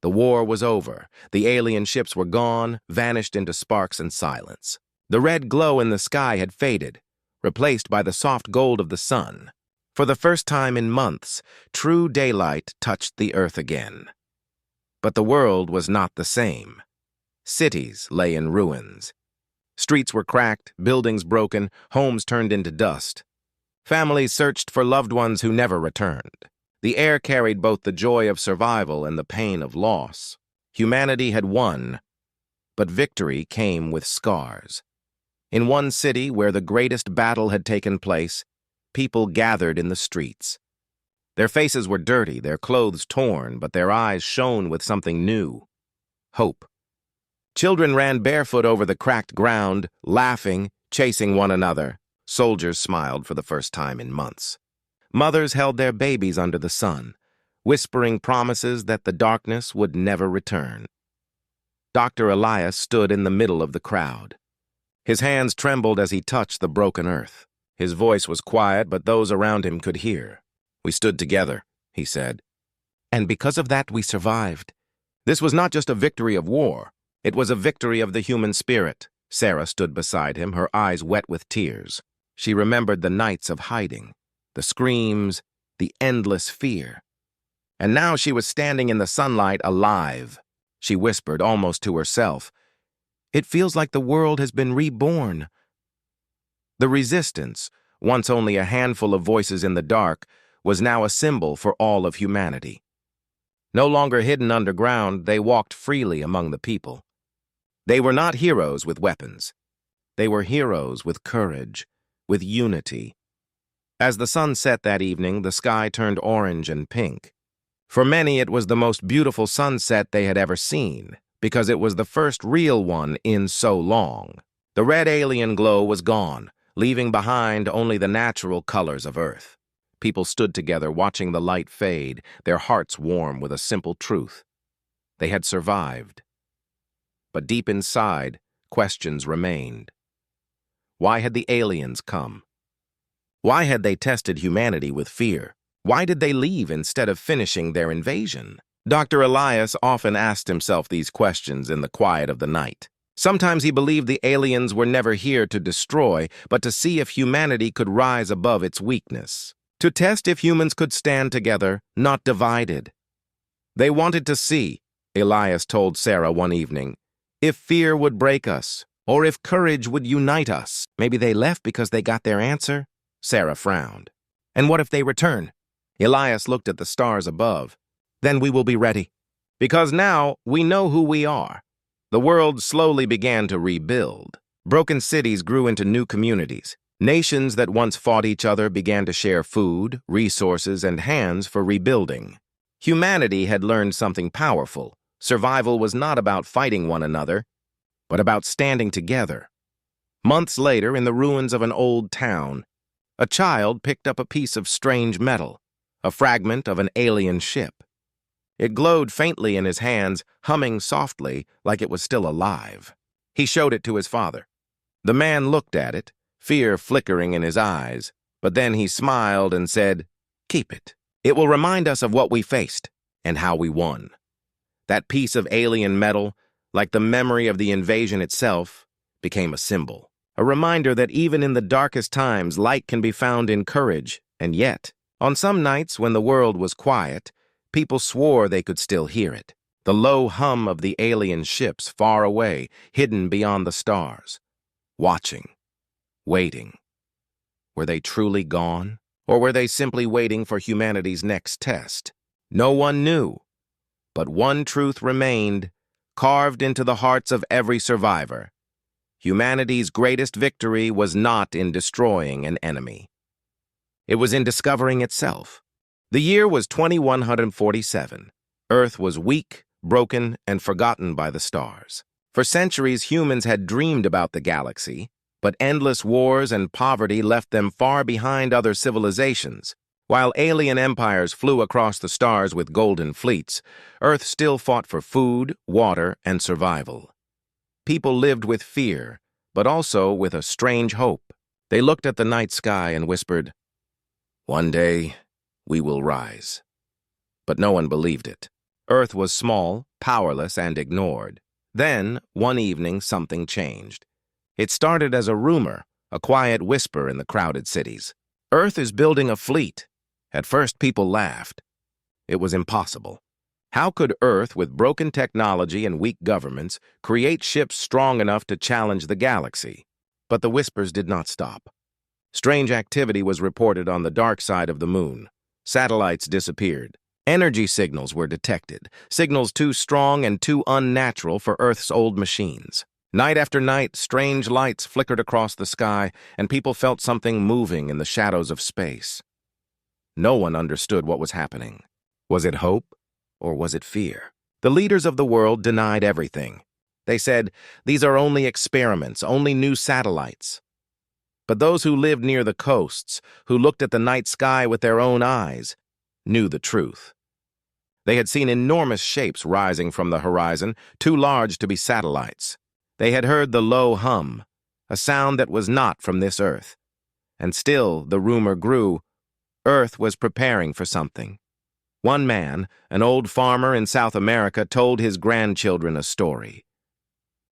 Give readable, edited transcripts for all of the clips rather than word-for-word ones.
The war was over. The alien ships were gone, vanished into sparks and silence. The red glow in the sky had faded, replaced by the soft gold of the sun. For the first time in months, true daylight touched the earth again. But the world was not the same. Cities lay in ruins. Streets were cracked, buildings broken, homes turned into dust. Families searched for loved ones who never returned. The air carried both the joy of survival and the pain of loss. Humanity had won, but victory came with scars. In one city where the greatest battle had taken place, people gathered in the streets. Their faces were dirty, their clothes torn, but their eyes shone with something new: hope. Children ran barefoot over the cracked ground, laughing, chasing one another. Soldiers smiled for the first time in months. Mothers held their babies under the sun, whispering promises that the darkness would never return. Dr. Elias stood in the middle of the crowd. His hands trembled as he touched the broken earth. His voice was quiet, but those around him could hear. "We stood together," he said. "And because of that, we survived." This was not just a victory of war. It was a victory of the human spirit. Sarah stood beside him, her eyes wet with tears. She remembered the nights of hiding, the screams, the endless fear. And now she was standing in the sunlight, alive. She whispered, almost to herself, "It feels like the world has been reborn." The resistance, once only a handful of voices in the dark, was now a symbol for all of humanity. No longer hidden underground, they walked freely among the people. They were not heroes with weapons. They were heroes with courage, with unity. As the sun set that evening, the sky turned orange and pink. For many, it was the most beautiful sunset they had ever seen, because it was the first real one in so long. The red alien glow was gone, leaving behind only the natural colors of Earth. People stood together, watching the light fade, their hearts warm with a simple truth. They had survived. But deep inside, questions remained. Why had the aliens come? Why had they tested humanity with fear? Why did they leave instead of finishing their invasion? Dr. Elias often asked himself these questions in the quiet of the night. Sometimes he believed the aliens were never here to destroy, but to see if humanity could rise above its weakness. To test if humans could stand together, not divided. They wanted to see, Elias told Sarah one evening, if fear would break us, or if courage would unite us. Maybe they left because they got their answer? Sarah frowned. And what if they return? Elias looked at the stars above. Then we will be ready. Because now we know who we are. The world slowly began to rebuild. Broken cities grew into new communities. Nations that once fought each other began to share food, resources, and hands for rebuilding. Humanity had learned something powerful. Survival was not about fighting one another, but about standing together. Months later, in the ruins of an old town, a child picked up a piece of strange metal, a fragment of an alien ship. It glowed faintly in his hands, humming softly like it was still alive. He showed it to his father. The man looked at it, fear flickering in his eyes, but then he smiled and said, "Keep it. It will remind us of what we faced and how we won." That piece of alien metal, like the memory of the invasion itself, became a symbol. A reminder that even in the darkest times, light can be found in courage, and yet, on some nights when the world was quiet, people swore they could still hear it. The low hum of the alien ships far away, hidden beyond the stars. Watching. Waiting. Were they truly gone? Or were they simply waiting for humanity's next test? No one knew. But one truth remained, carved into the hearts of every survivor. Humanity's greatest victory was not in destroying an enemy. It was in discovering itself. The year was 2147. Earth was weak, broken, and forgotten by the stars. For centuries, humans had dreamed about the galaxy, but endless wars and poverty left them far behind other civilizations. While alien empires flew across the stars with golden fleets, Earth still fought for food, water, and survival. People lived with fear, but also with a strange hope. They looked at the night sky and whispered, "One day, we will rise." But no one believed it. Earth was small, powerless, and ignored. Then, one evening, something changed. It started as a rumor, a quiet whisper in the crowded cities. Earth is building a fleet. At first, people laughed. It was impossible. How could Earth, with broken technology and weak governments, create ships strong enough to challenge the galaxy? But the whispers did not stop. Strange activity was reported on the dark side of the moon. Satellites disappeared. Energy signals were detected, signals too strong and too unnatural for Earth's old machines. Night after night, strange lights flickered across the sky, and people felt something moving in the shadows of space. No one understood what was happening. Was it hope, or was it fear? The leaders of the world denied everything. They said, "These are only experiments, only new satellites." But those who lived near the coasts, who looked at the night sky with their own eyes, knew the truth. They had seen enormous shapes rising from the horizon, too large to be satellites. They had heard the low hum, a sound that was not from this Earth. And still, the rumor grew, Earth was preparing for something. One man, an old farmer in South America, told his grandchildren a story.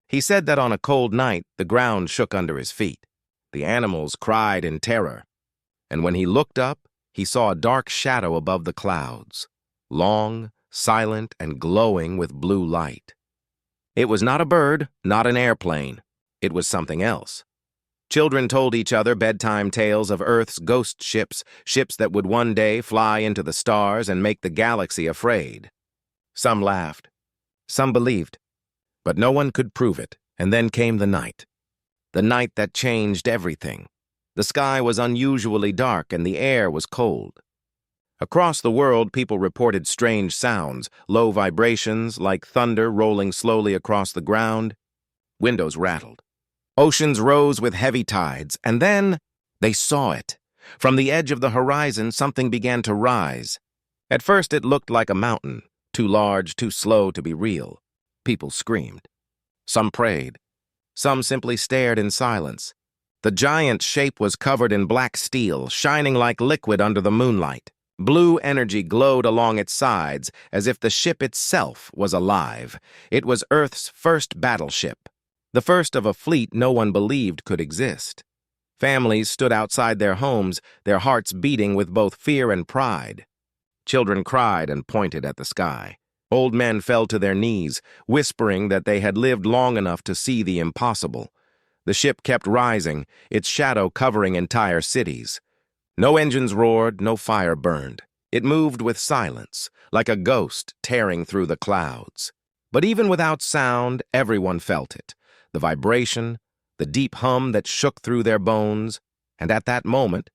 He said that on a cold night, the ground shook under his feet. The animals cried in terror. And when he looked up, he saw a dark shadow above the clouds, long, silent, and glowing with blue light. It was not a bird, not an airplane. It was something else. Children told each other bedtime tales of Earth's ghost ships, ships that would one day fly into the stars and make the galaxy afraid. Some laughed. Some believed. But no one could prove it, and then came the night. The night that changed everything. The sky was unusually dark and the air was cold. Across the world, people reported strange sounds, low vibrations like thunder rolling slowly across the ground. Windows rattled. Oceans rose with heavy tides, and then they saw it. From the edge of the horizon, something began to rise. At first, it looked like a mountain, too large, too slow to be real. People screamed. Some prayed. Some simply stared in silence. The giant shape was covered in black steel, shining like liquid under the moonlight. Blue energy glowed along its sides, as if the ship itself was alive. It was Earth's first battleship, the first of a fleet no one believed could exist. Families stood outside their homes, their hearts beating with both fear and pride. Children cried and pointed at the sky. Old men fell to their knees, whispering that they had lived long enough to see the impossible. The ship kept rising, its shadow covering entire cities. No engines roared, no fire burned. It moved with silence, like a ghost tearing through the clouds. But even without sound, everyone felt it. The vibration, the deep hum that shook through their bones, and at that moment,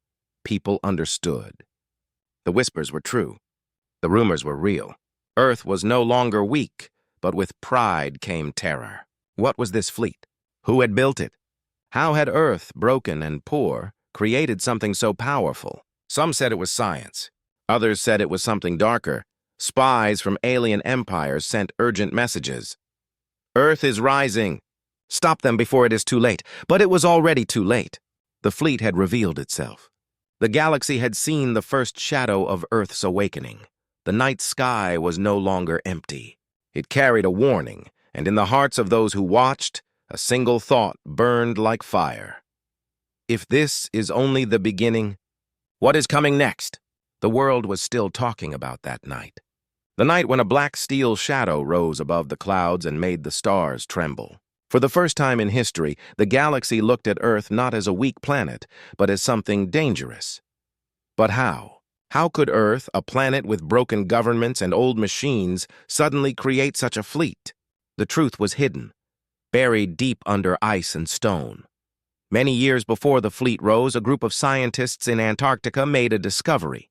people understood. The whispers were true. The rumors were real. Earth was no longer weak, but with pride came terror. What was this fleet? Who had built it? How had Earth, broken and poor, created something so powerful? Some said it was science. Others said it was something darker. Spies from alien empires sent urgent messages. Earth is rising. Stop them before it is too late. But it was already too late. The fleet had revealed itself. The galaxy had seen the first shadow of Earth's awakening. The night sky was no longer empty. It carried a warning, and in the hearts of those who watched, a single thought burned like fire. If this is only the beginning, what is coming next? The world was still talking about that night. The night when a black steel shadow rose above the clouds and made the stars tremble. For the first time in history, the galaxy looked at Earth not as a weak planet, but as something dangerous. But how? How could Earth, a planet with broken governments and old machines, suddenly create such a fleet? The truth was hidden, buried deep under ice and stone. Many years before the fleet rose, a group of scientists in Antarctica made a discovery.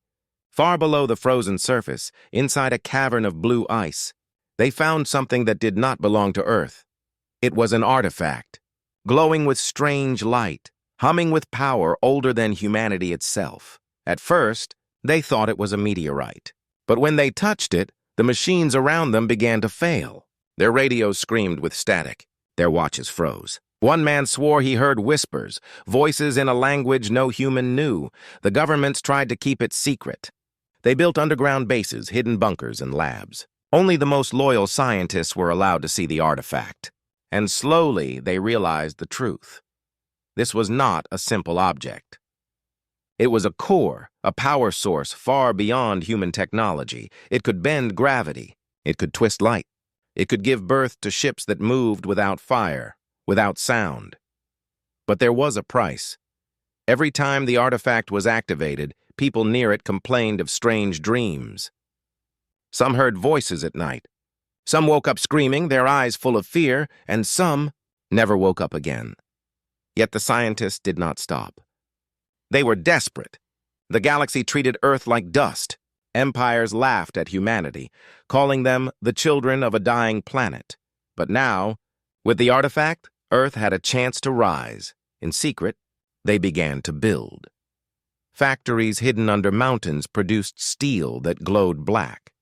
Far below the frozen surface, inside a cavern of blue ice, they found something that did not belong to Earth. It was an artifact, glowing with strange light, humming with power older than humanity itself. At first, they thought it was a meteorite. But when they touched it, the machines around them began to fail. Their radios screamed with static. Their watches froze. One man swore he heard whispers, voices in a language no human knew. The governments tried to keep it secret. They built underground bases, hidden bunkers, and labs. Only the most loyal scientists were allowed to see the artifact, and slowly they realized the truth. This was not a simple object. It was a core, a power source far beyond human technology. It could bend gravity. It could twist light. It could give birth to ships that moved without fire, without sound. But there was a price. Every time the artifact was activated, people near it complained of strange dreams. Some heard voices at night. Some woke up screaming, their eyes full of fear, and some never woke up again. Yet the scientists did not stop. They were desperate. The galaxy treated Earth like dust. Empires laughed at humanity, calling them the children of a dying planet. But now, with the artifact, Earth had a chance to rise. In secret, they began to build. Factories hidden under mountains produced steel that glowed black.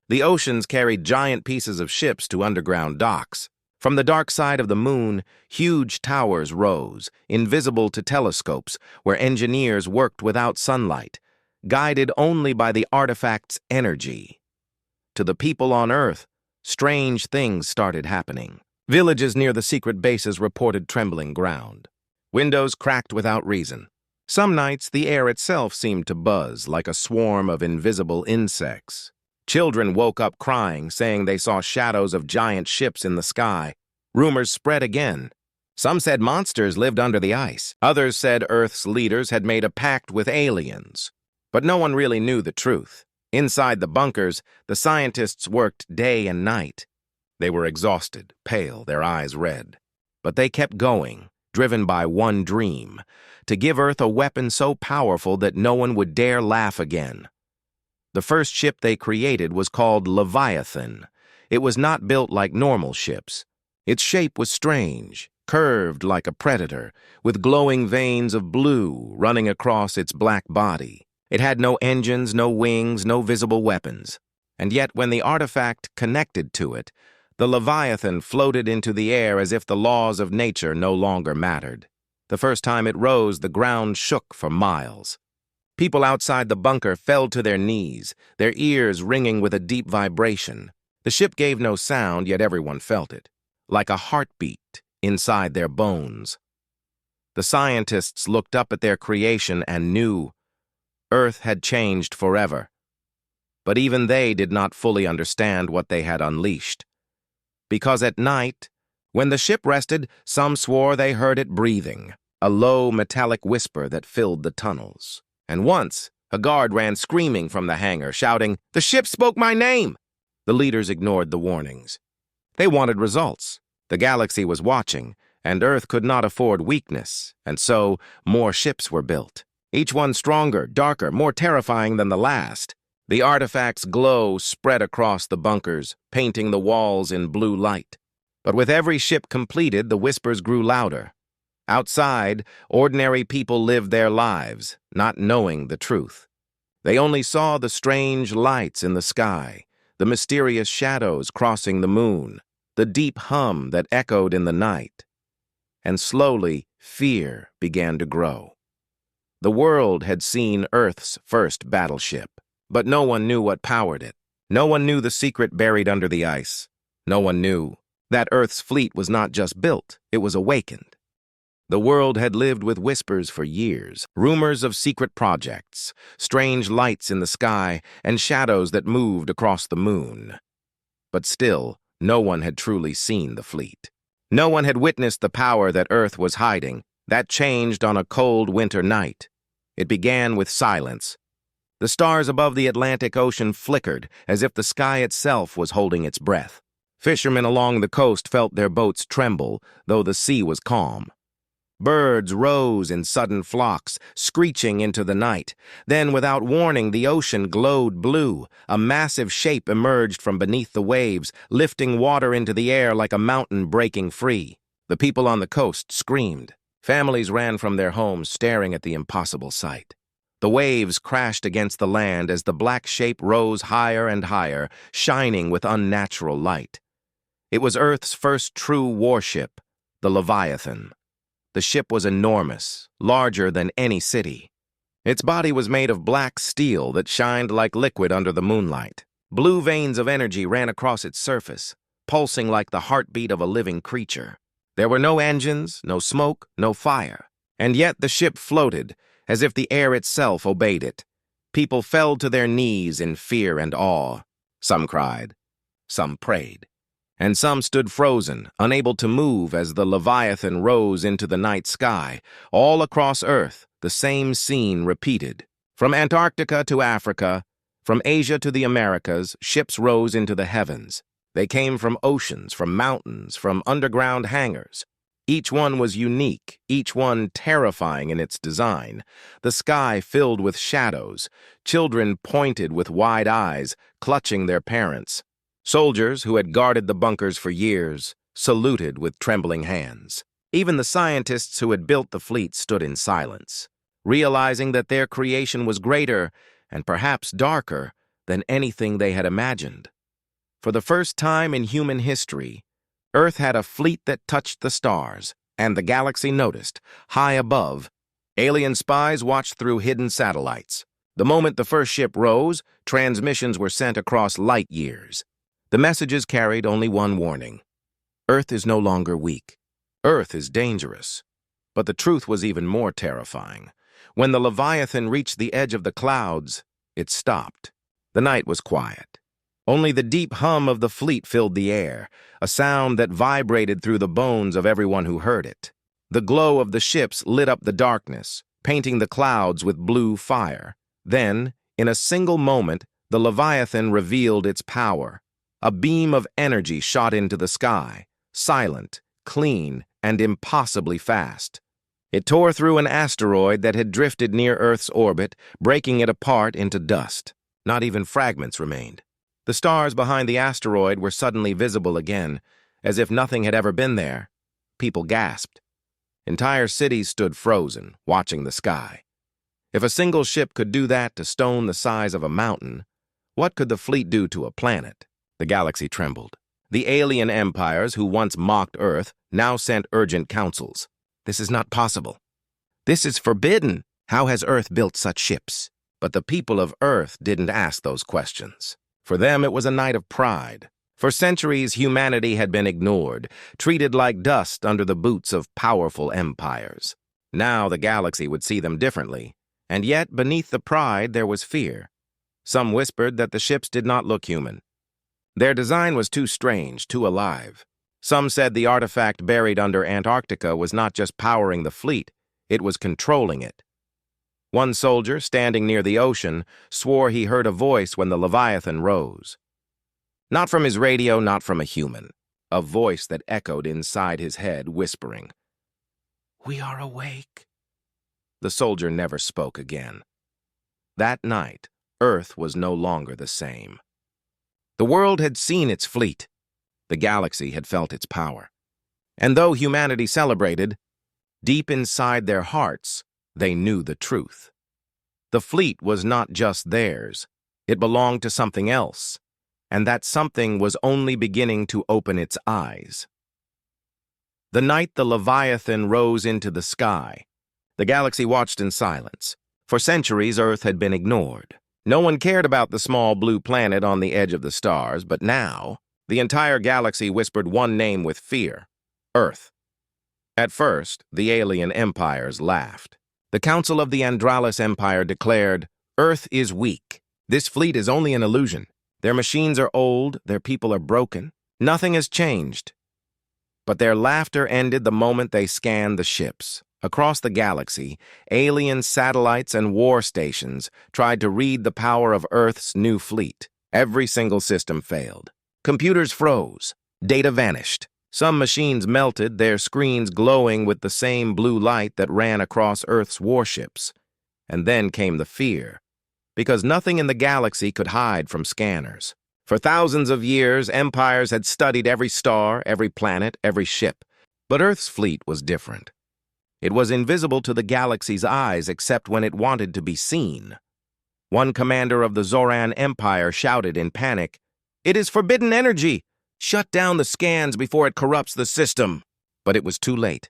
The oceans carried giant pieces of ships to underground docks. From the dark side of the moon, huge towers rose, invisible to telescopes, where engineers worked without sunlight, guided only by the artifact's energy. To the people on Earth, strange things started happening. Villages near the secret bases reported trembling ground. Windows cracked without reason. Some nights, the air itself seemed to buzz like a swarm of invisible insects. Children woke up crying, saying they saw shadows of giant ships in the sky. Rumors spread again. Some said monsters lived under the ice. Others said Earth's leaders had made a pact with aliens. But no one really knew the truth. Inside the bunkers, the scientists worked day and night. They were exhausted, pale, their eyes red. But they kept going, driven by one dream: to give Earth a weapon so powerful that no one would dare laugh again. The first ship they created was called Leviathan. It was not built like normal ships. Its shape was strange, curved like a predator, with glowing veins of blue running across its black body. It had no engines, no wings, no visible weapons. And yet, when the artifact connected to it, the Leviathan floated into the air as if the laws of nature no longer mattered. The first time it rose, the ground shook for miles. People outside the bunker fell to their knees, their ears ringing with a deep vibration. The ship gave no sound, yet everyone felt it, like a heartbeat inside their bones. The scientists looked up at their creation and knew Earth had changed forever. But even they did not fully understand what they had unleashed. Because at night, when the ship rested, some swore they heard it breathing, a low metallic whisper that filled the tunnels. And once, a guard ran screaming from the hangar, shouting, "The ship spoke my name!" The leaders ignored the warnings. They wanted results. The galaxy was watching, and Earth could not afford weakness, and so more ships were built. Each one stronger, darker, more terrifying than the last. The artifact's glow spread across the bunkers, painting the walls in blue light. But with every ship completed, the whispers grew louder. Outside, ordinary people lived their lives, not knowing the truth. They only saw the strange lights in the sky, the mysterious shadows crossing the moon, the deep hum that echoed in the night. And slowly, fear began to grow. The world had seen Earth's first battleship, but no one knew what powered it. No one knew the secret buried under the ice. No one knew that Earth's fleet was not just built, it was awakened. The world had lived with whispers for years, rumors of secret projects, strange lights in the sky, and shadows that moved across the moon. But still, no one had truly seen the fleet. No one had witnessed the power that Earth was hiding. That changed on a cold winter night. It began with silence. The stars above the Atlantic Ocean flickered as if the sky itself was holding its breath. Fishermen along the coast felt their boats tremble, though the sea was calm. Birds rose in sudden flocks, screeching into the night. Then, without warning, the ocean glowed blue. A massive shape emerged from beneath the waves, lifting water into the air like a mountain breaking free. The people on the coast screamed. Families ran from their homes, staring at the impossible sight. The waves crashed against the land as the black shape rose higher and higher, shining with unnatural light. It was Earth's first true warship, the Leviathan. The ship was enormous, larger than any city. Its body was made of black steel that shined like liquid under the moonlight. Blue veins of energy ran across its surface, pulsing like the heartbeat of a living creature. There were no engines, no smoke, no fire, and yet the ship floated, as if the air itself obeyed it. People fell to their knees in fear and awe. Some cried, some prayed, and some stood frozen, unable to move as the Leviathan rose into the night sky. All across Earth, the same scene repeated. From Antarctica to Africa, from Asia to the Americas, ships rose into the heavens. They came from oceans, from mountains, from underground hangars. Each one was unique, each one terrifying in its design. The sky filled with shadows, children pointed with wide eyes, clutching their parents. Soldiers who had guarded the bunkers for years saluted with trembling hands. Even the scientists who had built the fleet stood in silence, realizing that their creation was greater and perhaps darker than anything they had imagined. For the first time in human history, Earth had a fleet that touched the stars, and the galaxy noticed. High above, alien spies watched through hidden satellites. The moment the first ship rose, transmissions were sent across light years. The messages carried only one warning. Earth is no longer weak. Earth is dangerous. But the truth was even more terrifying. When the Leviathan reached the edge of the clouds, it stopped. The night was quiet. Only the deep hum of the fleet filled the air, a sound that vibrated through the bones of everyone who heard it. The glow of the ships lit up the darkness, painting the clouds with blue fire. Then, in a single moment, the Leviathan revealed its power. A beam of energy shot into the sky, silent, clean, and impossibly fast. It tore through an asteroid that had drifted near Earth's orbit, breaking it apart into dust. Not even fragments remained. The stars behind the asteroid were suddenly visible again, as if nothing had ever been there. People gasped. Entire cities stood frozen, watching the sky. If a single ship could do that to stone the size of a mountain, what could the fleet do to a planet? The galaxy trembled. The alien empires who once mocked Earth now sent urgent counsels. This is not possible. This is forbidden. How has Earth built such ships? But the people of Earth didn't ask those questions. For them, it was a night of pride. For centuries, humanity had been ignored, treated like dust under the boots of powerful empires. Now the galaxy would see them differently, and yet beneath the pride there was fear. Some whispered that the ships did not look human. Their design was too strange, too alive. Some said the artifact buried under Antarctica was not just powering the fleet, it was controlling it. One soldier, standing near the ocean, swore he heard a voice when the Leviathan rose. Not from his radio, not from a human. A voice that echoed inside his head, whispering, "We are awake." The soldier never spoke again. That night, Earth was no longer the same. The world had seen its fleet. The galaxy had felt its power. And though humanity celebrated, deep inside their hearts, they knew the truth. The fleet was not just theirs. It belonged to something else, and that something was only beginning to open its eyes. The night the Leviathan rose into the sky, the galaxy watched in silence. For centuries, Earth had been ignored. No one cared about the small blue planet on the edge of the stars, but now, the entire galaxy whispered one name with fear: Earth. At first, the alien empires laughed. The Council of the Andralis Empire declared, "Earth is weak. This fleet is only an illusion. Their machines are old, their people are broken. Nothing has changed." But their laughter ended the moment they scanned the ships. Across the galaxy, alien satellites and war stations tried to read the power of Earth's new fleet. Every single system failed. Computers froze. Data vanished. Some machines melted, their screens glowing with the same blue light that ran across Earth's warships. And then came the fear, because nothing in the galaxy could hide from scanners. For thousands of years, empires had studied every star, every planet, every ship. But Earth's fleet was different. It was invisible to the galaxy's eyes except when it wanted to be seen. One commander of the Zoran Empire shouted in panic, "It is forbidden energy! Shut down the scans before it corrupts the system." But it was too late.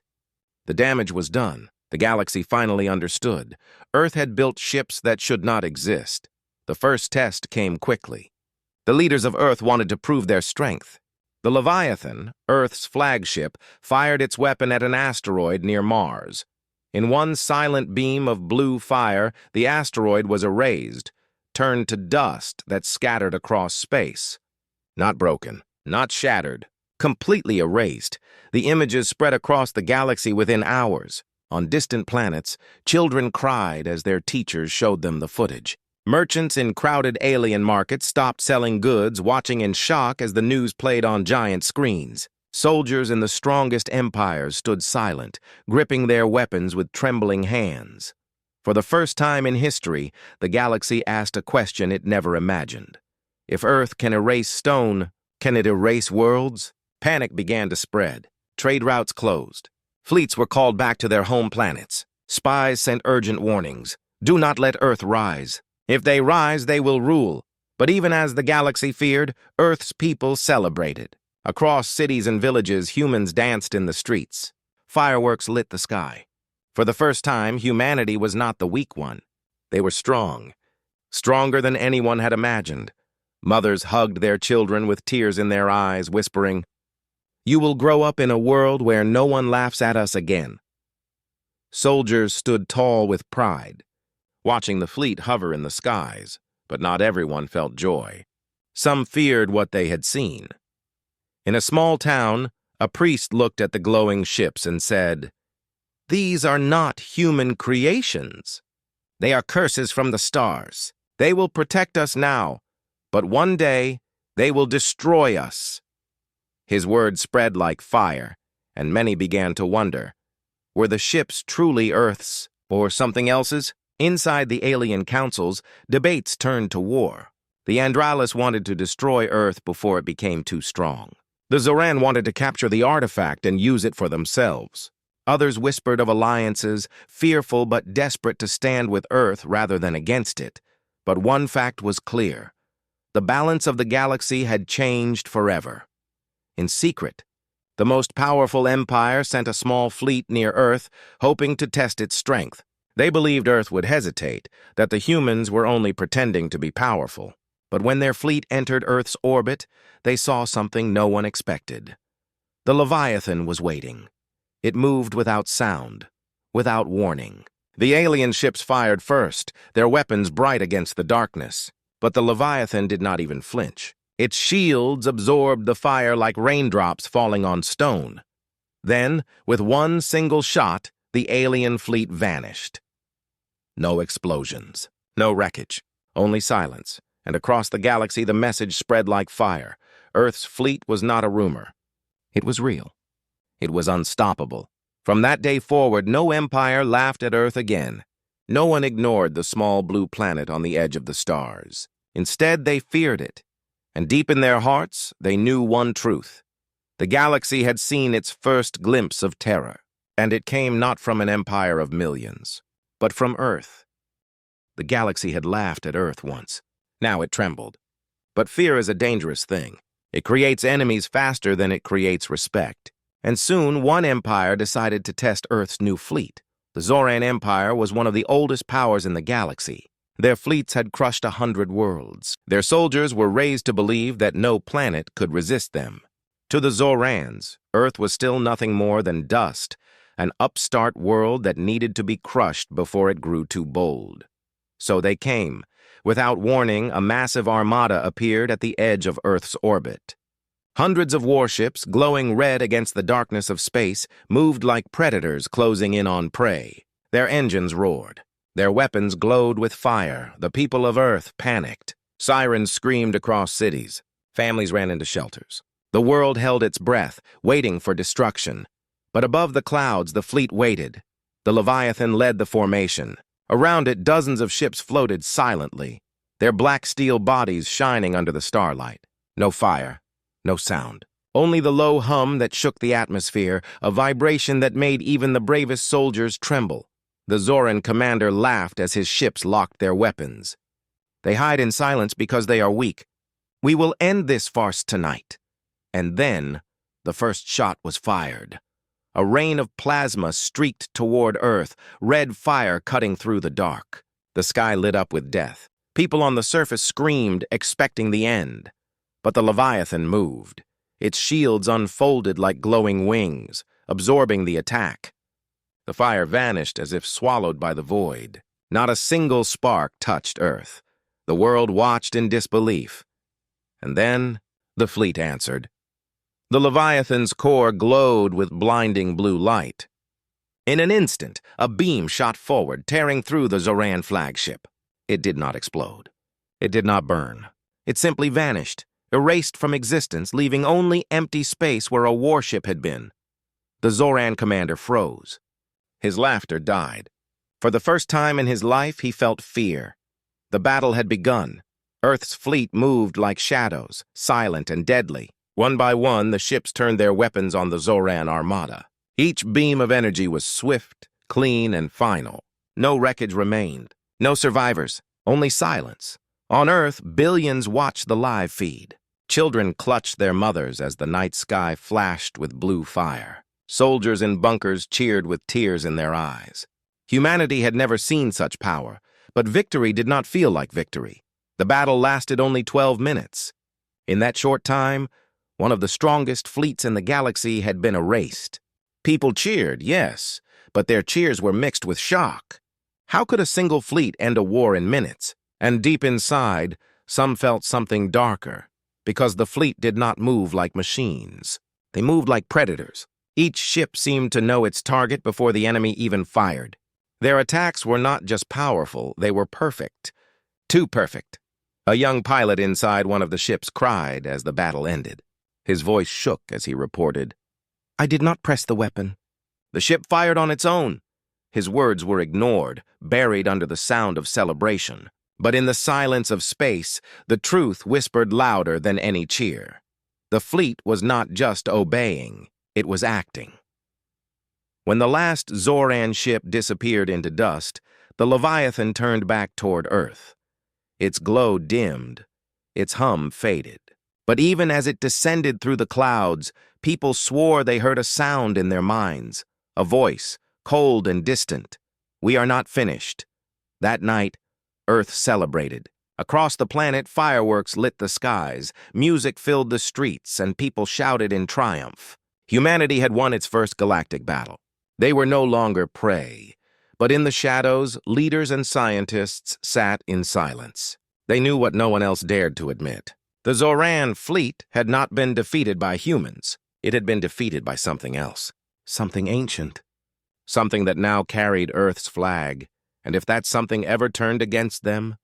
The damage was done. The galaxy finally understood. Earth had built ships that should not exist. The first test came quickly. The leaders of Earth wanted to prove their strength. The Leviathan, Earth's flagship, fired its weapon at an asteroid near Mars. In one silent beam of blue fire, the asteroid was erased, turned to dust that scattered across space. Not broken, not shattered, completely erased. The images spread across the galaxy within hours. On distant planets, children cried as their teachers showed them the footage. Merchants in crowded alien markets stopped selling goods, watching in shock as the news played on giant screens. Soldiers in the strongest empires stood silent, gripping their weapons with trembling hands. For the first time in history, the galaxy asked a question it never imagined. If Earth can erase stone, can it erase worlds? Panic began to spread. Trade routes closed. Fleets were called back to their home planets. Spies sent urgent warnings. Do not let Earth rise. If they rise, they will rule. But even as the galaxy feared, Earth's people celebrated. Across cities and villages, humans danced in the streets. Fireworks lit the sky. For the first time, humanity was not the weak one. They were strong. Stronger than anyone had imagined. Mothers hugged their children with tears in their eyes, whispering, "You will grow up in a world where no one laughs at us again." Soldiers stood tall with pride, watching the fleet hover in the skies, but not everyone felt joy. Some feared what they had seen. In a small town, a priest looked at the glowing ships and said, "These are not human creations. They are curses from the stars. They will protect us now, but one day they will destroy us." His words spread like fire, and many began to wonder, were the ships truly Earth's or something else's? Inside the alien councils, debates turned to war. The Andralis wanted to destroy Earth before it became too strong. The Zoran wanted to capture the artifact and use it for themselves. Others whispered of alliances, fearful but desperate to stand with Earth rather than against it. But one fact was clear. The balance of the galaxy had changed forever. In secret, the most powerful empire sent a small fleet near Earth, hoping to test its strength. They believed Earth would hesitate, that the humans were only pretending to be powerful. But when their fleet entered Earth's orbit, they saw something no one expected. The Leviathan was waiting. It moved without sound, without warning. The alien ships fired first, their weapons bright against the darkness. But the Leviathan did not even flinch. Its shields absorbed the fire like raindrops falling on stone. Then, with one single shot, the alien fleet vanished. No explosions, no wreckage, only silence. And across the galaxy, the message spread like fire. Earth's fleet was not a rumor. It was real. It was unstoppable. From that day forward, no empire laughed at Earth again. No one ignored the small blue planet on the edge of the stars. Instead, they feared it. And deep in their hearts, they knew one truth. The galaxy had seen its first glimpse of terror, and it came not from an empire of millions, but from Earth. The galaxy had laughed at Earth once. Now it trembled. But fear is a dangerous thing. It creates enemies faster than it creates respect. And soon, one empire decided to test Earth's new fleet. The Zoran Empire was one of the oldest powers in the galaxy. Their fleets had crushed 100 worlds. Their soldiers were raised to believe that no planet could resist them. To the Zorans, Earth was still nothing more than dust, an upstart world that needed to be crushed before it grew too bold. So they came. Without warning, a massive armada appeared at the edge of Earth's orbit. Hundreds of warships, glowing red against the darkness of space, moved like predators closing in on prey. Their engines roared. Their weapons glowed with fire. The people of Earth panicked. Sirens screamed across cities. Families ran into shelters. The world held its breath, waiting for destruction. But above the clouds, the fleet waited. The Leviathan led the formation. Around it, dozens of ships floated silently, their black steel bodies shining under the starlight. No fire, no sound. Only the low hum that shook the atmosphere, a vibration that made even the bravest soldiers tremble. The Zoran commander laughed as his ships locked their weapons. They hide in silence because they are weak. We will end this farce tonight. And then, the first shot was fired. A rain of plasma streaked toward Earth, red fire cutting through the dark. The sky lit up with death. People on the surface screamed, expecting the end. But the Leviathan moved. Its shields unfolded like glowing wings, absorbing the attack. The fire vanished as if swallowed by the void. Not a single spark touched Earth. The world watched in disbelief. And then the fleet answered. The Leviathan's core glowed with blinding blue light. In an instant, a beam shot forward, tearing through the Zoran flagship. It did not explode. It did not burn. It simply vanished, erased from existence, leaving only empty space where a warship had been. The Zoran commander froze. His laughter died. For the first time in his life, he felt fear. The battle had begun. Earth's fleet moved like shadows, silent and deadly. One by one, the ships turned their weapons on the Zoran armada. Each beam of energy was swift, clean, and final. No wreckage remained. No survivors. Only silence. On Earth, billions watched the live feed. Children clutched their mothers as the night sky flashed with blue fire. Soldiers in bunkers cheered with tears in their eyes. Humanity had never seen such power, but victory did not feel like victory. The battle lasted only 12 minutes. In that short time, one of the strongest fleets in the galaxy had been erased. People cheered, yes, but their cheers were mixed with shock. How could a single fleet end a war in minutes? And deep inside, some felt something darker, because the fleet did not move like machines. They moved like predators. Each ship seemed to know its target before the enemy even fired. Their attacks were not just powerful, they were perfect. Too perfect. A young pilot inside one of the ships cried as the battle ended. His voice shook as he reported, "I did not press the weapon. The ship fired on its own." His words were ignored, buried under the sound of celebration. But in the silence of space, the truth whispered louder than any cheer. The fleet was not just obeying, it was acting. When the last Zoran ship disappeared into dust, the Leviathan turned back toward Earth. Its glow dimmed, its hum faded. But even as it descended through the clouds, people swore they heard a sound in their minds, a voice, cold and distant. "We are not finished." That night, Earth celebrated. Across the planet, fireworks lit the skies, music filled the streets, and people shouted in triumph. Humanity had won its first galactic battle. They were no longer prey, but in the shadows, leaders and scientists sat in silence. They knew what no one else dared to admit. The Zoran fleet had not been defeated by humans. It had been defeated by something else. Something ancient. Something that now carried Earth's flag. And if that something ever turned against them,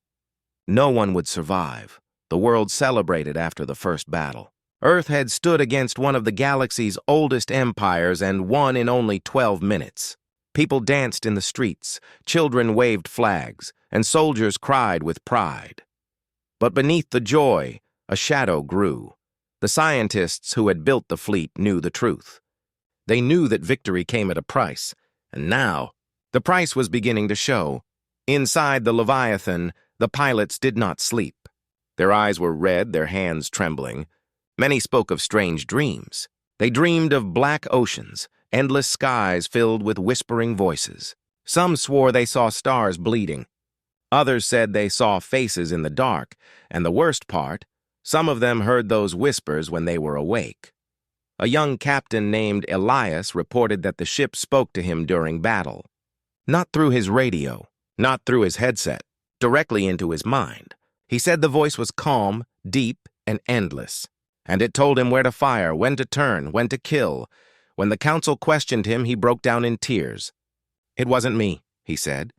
no one would survive. The world celebrated after the first battle. Earth had stood against one of the galaxy's oldest empires and won in only 12 minutes. People danced in the streets, children waved flags, and soldiers cried with pride. But beneath the joy, a shadow grew. The scientists who had built the fleet knew the truth. They knew that victory came at a price, and now the price was beginning to show. Inside the Leviathan, the pilots did not sleep. Their eyes were red, their hands trembling. Many spoke of strange dreams. They dreamed of black oceans, endless skies filled with whispering voices. Some swore they saw stars bleeding. Others said they saw faces in the dark, and the worst part, some of them heard those whispers when they were awake. A young captain named Elias reported that the ship spoke to him during battle. Not through his radio, not through his headset, directly into his mind. He said the voice was calm, deep, and endless. And it told him where to fire, when to turn, when to kill. When the council questioned him, he broke down in tears. "It wasn't me," he said.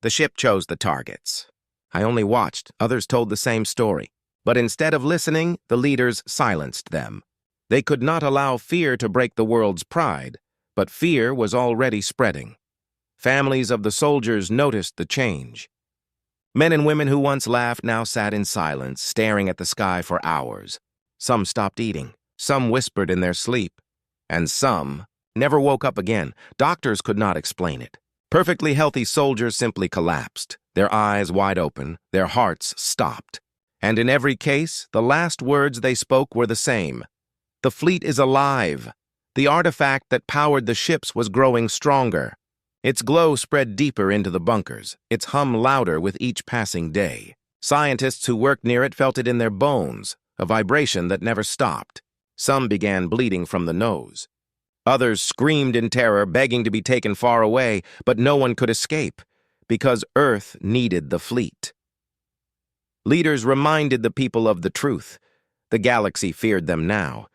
"The ship chose the targets. I only watched. Others told the same story. But instead of listening, the leaders silenced them. They could not allow fear to break the world's pride, but fear was already spreading. Families of the soldiers noticed the change. Men and women who once laughed now sat in silence, staring at the sky for hours. Some stopped eating, some whispered in their sleep, and some never woke up again. Doctors could not explain it. Perfectly healthy soldiers simply collapsed, their eyes wide open, their hearts stopped. And in every case, the last words they spoke were the same. "The fleet is alive. The artifact that powered the ships was growing stronger." Its glow spread deeper into the bunkers, its hum louder with each passing day. Scientists who worked near it felt it in their bones, a vibration that never stopped. Some began bleeding from the nose. Others screamed in terror, begging to be taken far away, but no one could escape, because Earth needed the fleet. Leaders reminded the people of the truth. The galaxy feared them now.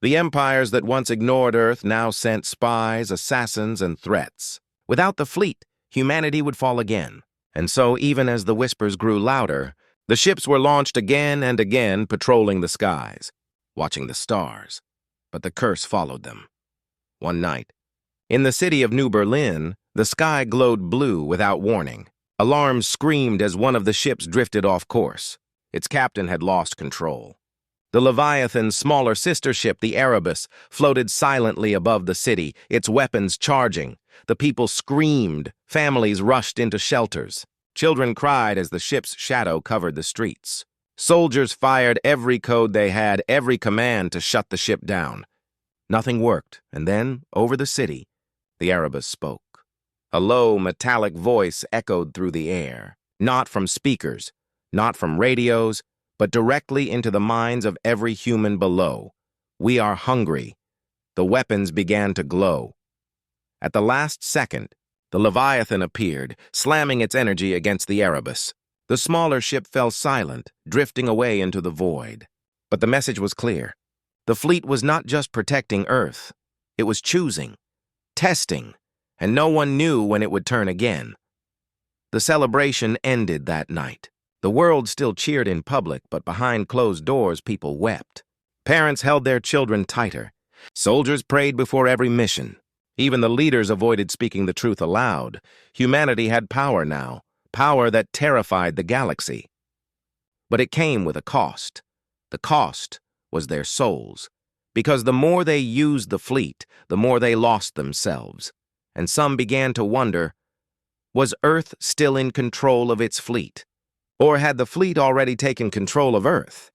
The empires that once ignored Earth now sent spies, assassins, and threats. Without the fleet, humanity would fall again. And so, even as the whispers grew louder, the ships were launched again and again, patrolling the skies, watching the stars. But the curse followed them. One night, in the city of New Berlin, the sky glowed blue without warning. Alarms screamed as one of the ships drifted off course. Its captain had lost control. The Leviathan's smaller sister ship, the Erebus, floated silently above the city, its weapons charging. The people screamed. Families rushed into shelters. Children cried as the ship's shadow covered the streets. Soldiers fired every code they had, every command to shut the ship down. Nothing worked, and then, over the city, the Erebus spoke. A low, metallic voice echoed through the air, not from speakers, not from radios, but directly into the minds of every human below. We are hungry. The weapons began to glow. At the last second, the Leviathan appeared, slamming its energy against the Erebus. The smaller ship fell silent, drifting away into the void. But the message was clear. The fleet was not just protecting Earth. It was choosing, testing, and no one knew when it would turn again. The celebration ended that night. The world still cheered in public, but behind closed doors, people wept. Parents held their children tighter. Soldiers prayed before every mission. Even the leaders avoided speaking the truth aloud. Humanity had power now, power that terrified the galaxy. But it came with a cost. The cost was their souls. Because the more they used the fleet, the more they lost themselves. And some began to wonder, was Earth still in control of its fleet? Or had the fleet already taken control of Earth?